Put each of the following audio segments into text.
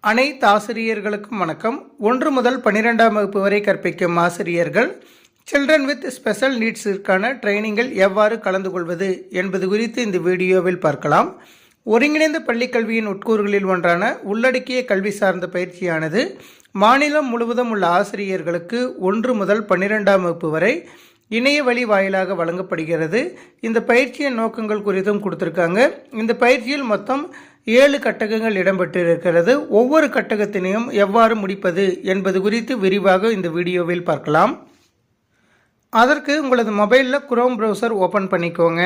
அனைத்து ஆசிரியர்களுக்கும் வணக்கம். 1 முதல் 12ஆம் வகுப்பு வரை கற்பிக்கும் ஆசிரியர்கள் சில்ட்ரன் வித் ஸ்பெஷல் நீட்ஸிற்கான ட்ரைனிங்கில் எவ்வாறு கலந்து கொள்வது என்பது குறித்து இந்த வீடியோவில் பார்க்கலாம். ஒருங்கிணைந்த பள்ளிக்கல்வியின் உட்கூறுகளில் ஒன்றான உள்ளடக்கிய கல்வி சார்ந்த பயிற்சியானது மாநிலம் முழுவதும் உள்ள ஆசிரியர்களுக்கு 1 முதல் 12ஆம் வகுப்பு வரை இணைய வழி வாயிலாக வழங்கப்படுகிறது. இந்த பயிற்சியின் நோக்கங்கள் குறித்தும் கொடுத்திருக்காங்க. இந்த பயிற்சியில் மொத்தம் 7 கட்டகங்கள் இடம்பெற்றிருக்கிறது. ஒவ்வொரு கட்டகத்தினையும் எவ்வாறு முடிப்பது என்பது குறித்து விரிவாக இந்த வீடியோவில் பார்க்கலாம். அதற்கு உங்களது மொபைலில் குரோம் ப்ரௌசர் ஓப்பன் பண்ணிக்கோங்க.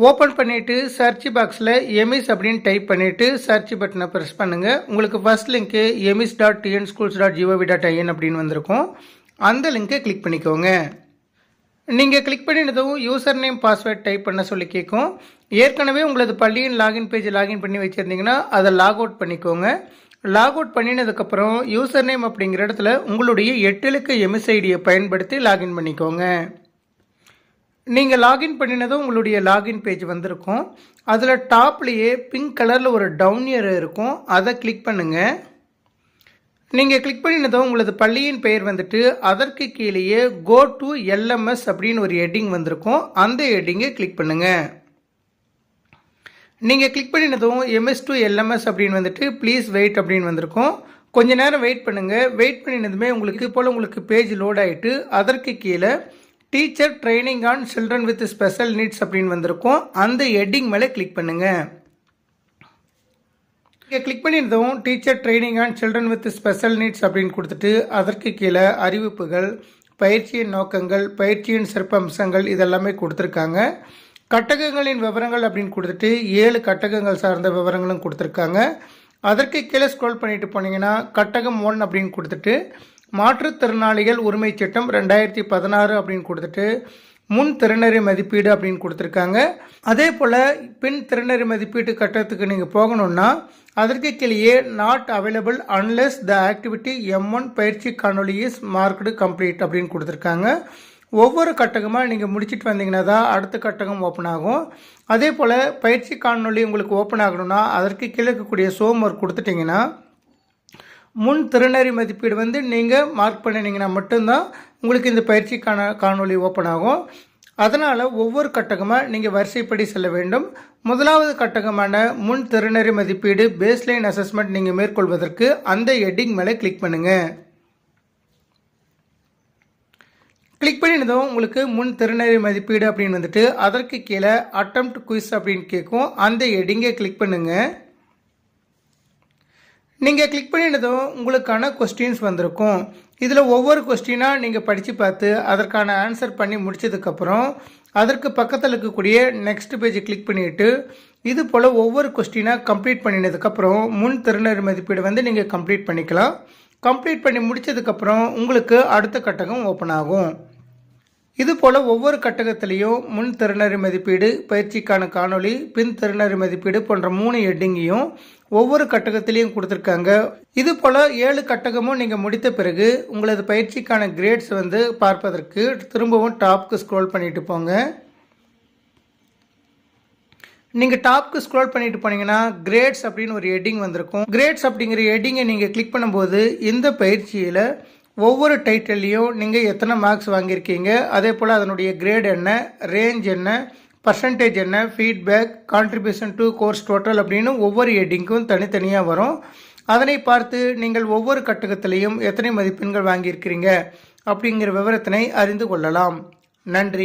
ஓப்பன் பண்ணிவிட்டு சர்ச் பாக்ஸில் எமிஸ் அப்படின்னு டைப் பண்ணிவிட்டு சர்ச் பட்டனை ப்ரெஸ் பண்ணுங்கள். உங்களுக்கு ஃபர்ஸ்ட் லிங்க்கு emis.tnschools.gov.in அப்படின்னு வந்திருக்கும். அந்த லிங்கை கிளிக் பண்ணிக்கோங்க. நீங்கள் கிளிக் பண்ணினதும் யூசர் நேம் பாஸ்வேர்ட் டைப் பண்ண சொல்லி கேட்கும். ஏற்கனவே உங்களது பள்ளியின் லாகின் பேஜ் லாகின் பண்ணி வச்சுருந்தீங்கன்னா அதை லாக் அவுட் பண்ணிக்கோங்க. லாக் அவுட் பண்ணினதுக்கப்புறம் யூசர் நேம் அப்படிங்கிற இடத்துல உங்களுடைய 8 இலக்க எம்எஸ் ஐடியை பயன்படுத்தி லாகின் பண்ணிக்கோங்க. நீங்கள் லாகின் பண்ணினதும் உங்களுடைய லாகின் பேஜ் வந்திருக்கும். அதில் டாப்லேயே பிங்க் கலரில் ஒரு டவுன் ஏரோ இருக்கும். அதை கிளிக் பண்ணுங்கள். நீங்கள் கிளிக் பண்ணினதும் உங்களது பள்ளியின் பெயர் வந்துட்டு அதற்கு கீழேயே கோ டு எல்எம்எஸ் அப்படின்னு ஒரு ஹெட்டிங் வந்திருக்கும். அந்த ஹெட்டிங்கை கிளிக் பண்ணுங்கள். நீங்கள் கிளிக் பண்ணினதும் எம்எஸ் டு எல்எம்எஸ் அப்படின்னு வந்துட்டு ப்ளீஸ் வெயிட் அப்படின்னு வந்திருக்கும். கொஞ்ச நேரம் வெயிட் பண்ணுங்கள். வெயிட் பண்ணினதுமே உங்களுக்கு பேஜ் லோட் ஆகிட்டு அதற்கு கீழே teacher training on children with special needs அப்படின்னு வந்திருக்கும். அந்த ஹெட்டிங் மேலே கிளிக் பண்ணுங்கள். இங்கே கிளிக் பண்ணியிருந்தோம் teacher training on children with special needs அப்படின்னு கொடுத்துட்டு அதற்கு கீழே அறிவிப்புகள், பயிற்சியின் நோக்கங்கள், பயிற்சியின் சிறப்பம்சங்கள் இதெல்லாமே கொடுத்துருக்காங்க. கட்டகங்களின் விவரங்கள் அப்படின்னு கொடுத்துட்டு 7 கட்டகங்கள் சார்ந்த விவரங்களும் கொடுத்துருக்காங்க. அதற்கு கீழே ஸ்க்ரோல் பண்ணிட்டு போனீங்கன்னா கட்டகம் 1 அப்படின்னு கொடுத்துட்டு மாற்றுத்திறனாளிகள் உரிமை சட்டம் 2016 அப்படின்னு கொடுத்துட்டு முன் திறனறி மதிப்பீடு அப்படின்னு கொடுத்துருக்காங்க. அதே போல் பின் திறனறி மதிப்பீட்டு கட்டத்துக்கு நீங்கள் போகணுன்னா அதற்கு கீழே not available unless the activity M1 பயிற்சி காணொலி இஸ் மார்க்டு கம்ப்ளீட் அப்படின்னு கொடுத்துருக்காங்க. ஒவ்வொரு கட்டகமாக நீங்கள் முடிச்சுட்டு வந்தீங்கன்னா தான் அடுத்த கட்டகம் ஓப்பன் ஆகும். அதே போல் பயிற்சி காணொலி உங்களுக்கு ஓப்பன் ஆகணும்னா அதற்கு கீழே இருக்கக்கூடிய ஹோம்வொர்க் கொடுத்துட்டிங்கன்னா முன் திறனறி மதிப்பீடு நீங்கள் மார்க் பண்ணினீங்கன்னா மட்டும்தான் உங்களுக்கு இந்த பயிற்சி காணொலி ஓப்பன் ஆகும். அதனால் ஒவ்வொரு கட்டகமாக நீங்கள் வரிசைப்படி செல்ல வேண்டும். முதலாவது கட்டகமான முன் திறனறி மதிப்பீடு பேஸ்லைன் அசஸ்மெண்ட் நீங்கள் மேற்கொள்வதற்கு அந்த ஹெட்டிங் மேலே கிளிக் பண்ணுங்கள். கிளிக் பண்ணினதும் உங்களுக்கு முன் திறனறி மதிப்பீடு அப்படின்னு வந்துட்டு அதற்கு கீழே அட்டெம்ப்ட் குயிஸ் அப்படின்னு கேட்கும். அந்த ஹெட்டிங்கை கிளிக் பண்ணுங்கள். நீங்கள் கிளிக் பண்ணினதும் உங்களுக்கான கொஸ்டின்ஸ் வந்திருக்கும். இதில் ஒவ்வொரு கொஸ்டினாக நீங்கள் படித்து பார்த்து அதற்கான ஆன்சர் பண்ணி முடித்ததுக்கப்புறம் அதற்கு பக்கத்தில் இருக்கக்கூடிய நெக்ஸ்ட் பேஜை கிளிக் பண்ணிவிட்டு இது போல் ஒவ்வொரு கொஸ்டினாக கம்ப்ளீட் பண்ணினதுக்கப்புறம் முன் திறனறி மதிப்பீடு நீங்கள் கம்ப்ளீட் பண்ணிக்கலாம். கம்ப்ளீட் பண்ணி முடித்ததுக்கப்புறம் உங்களுக்கு அடுத்த கட்டகம் ஓப்பன் ஆகும். இது போல் ஒவ்வொரு கட்டகத்திலையும் முன் திறனறி மதிப்பீடு, பயிற்சிக்கான காணொலி, பின் திறனறி மதிப்பீடு போன்ற 3 ஹெட்டிங்கையும் ஒவ்வொரு கட்டகத்திலையும் கொடுத்துருக்காங்க. இது போல் 7 கட்டகமும் நீங்கள் முடித்த பிறகு உங்களது பயிற்சிக்கான கிரேட்ஸ் பார்ப்பதற்கு திரும்பவும் டாப்க்கு ஸ்க்ரோல் பண்ணிட்டு போங்க. நீங்கள் டாப்க்கு ஸ்க்ரோல் பண்ணிட்டு போனீங்கன்னா கிரேட்ஸ் அப்படின்னு ஒரு ஹெட்டிங் வந்திருக்கும். கிரேட்ஸ் அப்படிங்கிற ஹெட்டிங்கை நீங்கள் கிளிக் பண்ணும்போது இந்த பயிற்சியில் ஒவ்வொரு டைட்டில்லையும் நீங்கள் எத்தனை மார்க்ஸ் வாங்கியிருக்கீங்க, அதே போல் அதனுடைய கிரேட் என்ன, ரேஞ்ச் என்ன, பர்சன்டேஜ் என்ன, feedback, contribution to course total அப்படின்னு ஒவ்வொரு ஹெட்டிங்க்கும் தனித்தனியாக வரும். அதனை பார்த்து நீங்கள் ஒவ்வொரு கட்டகத்திலையும் எத்தனை மதிப்பெண்கள் வாங்கியிருக்கிறீங்க அப்படிங்கிற விவரத்தினை அறிந்து கொள்ளலாம். நன்றி.